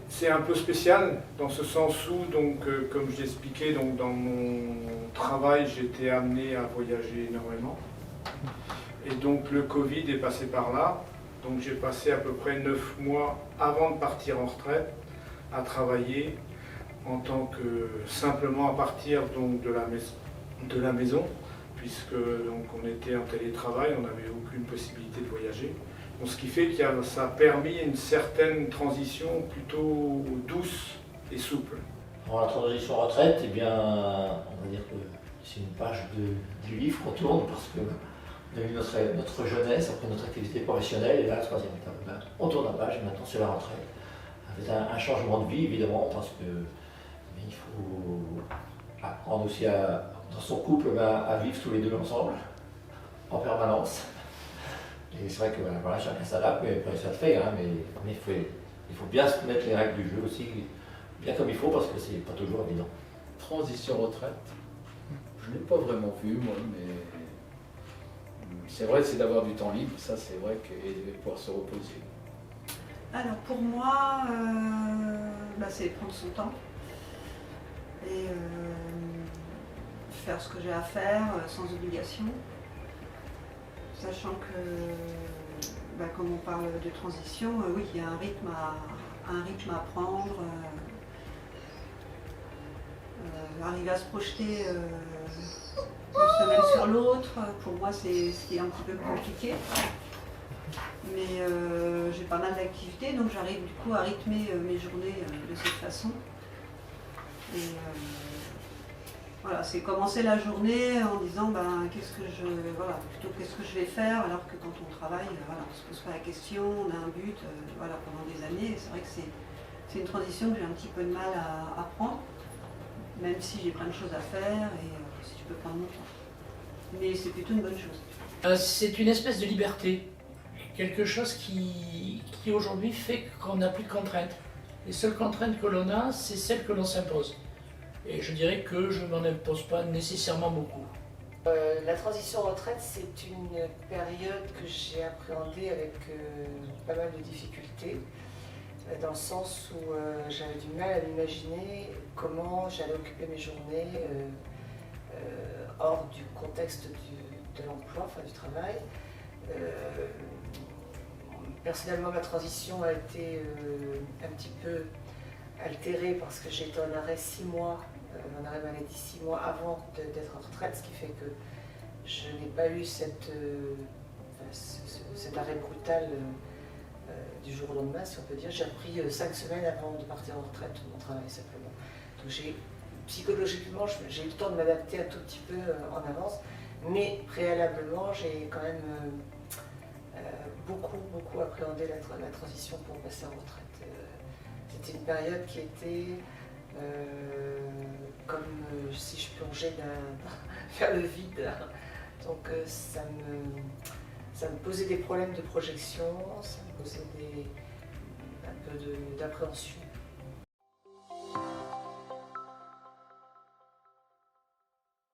C'est un peu spécial dans ce sens où, donc, comme je l'expliquais, donc, dans mon travail, j'étais amené à voyager énormément. Et donc le Covid est passé par là. Donc j'ai passé à peu près 9 mois avant de partir en retraite à travailler en tant que simplement à partir donc, de la maison, puisque donc, on était en télétravail, on n'avait aucune possibilité de voyager. Donc, ce qui fait que ça a permis une certaine transition plutôt douce et souple. Alors, la transition retraite, eh bien, on va dire que c'est une page du livre qu'on tourne parce que on a eu notre jeunesse, après notre activité professionnelle, et là, la troisième étape, on tourne la page et maintenant c'est la retraite. Avec un changement de vie, évidemment, parce que il faut apprendre aussi dans son couple à vivre tous les deux ensemble, en permanence. Et c'est vrai que voilà, chacun s'adapte, mais après ça le fait, hein, mais il faut bien se mettre les règles du jeu aussi, bien comme il faut, parce que c'est pas toujours évident. Transition retraite, je ne l'ai pas vraiment vu, moi, mais c'est vrai, c'est d'avoir du temps libre, ça c'est vrai, et de pouvoir se reposer. Alors pour moi, c'est prendre son temps et faire ce que j'ai à faire sans obligation. Sachant que, comme on parle de transition, oui, il y a un rythme à prendre. Arriver à se projeter une semaine sur l'autre, pour moi, c'est ce qui est un petit peu compliqué. Mais j'ai pas mal d'activités, donc j'arrive du coup à rythmer mes journées de cette façon. Et voilà, c'est commencer la journée en disant qu'est-ce que je vais faire, alors que quand on travaille, on se pose pas la question, on a un but pendant des années. C'est vrai que c'est une transition que j'ai un petit peu de mal à prendre, même si j'ai plein de choses à faire et si je peux prendre mon temps. Mais c'est plutôt une bonne chose. C'est une espèce de liberté, quelque chose qui aujourd'hui fait qu'on n'a plus de contraintes. Les seules contraintes que l'on a, c'est celles que l'on s'impose. Et je dirais que je ne m'en impose pas nécessairement beaucoup. La transition retraite, c'est une période que j'ai appréhendée avec pas mal de difficultés, dans le sens où j'avais du mal à m'imaginer comment j'allais occuper mes journées hors du contexte de l'emploi, du travail. Personnellement, ma transition a été un petit peu altérée parce que j'ai été en arrêt 6 mois, en arrêt maladie 6 mois avant d'être en retraite, ce qui fait que je n'ai pas eu cet arrêt brutal du jour au lendemain, si on peut dire. J'ai pris 5 semaines avant de partir en retraite de mon travail, simplement. Donc psychologiquement, j'ai eu le temps de m'adapter un tout petit peu en avance, mais préalablement, j'ai quand même beaucoup appréhendé la transition pour passer en retraite. C'était une période qui était comme si je plongeais vers le vide. Donc ça me posait des problèmes de projection, ça me posait un peu d'appréhension.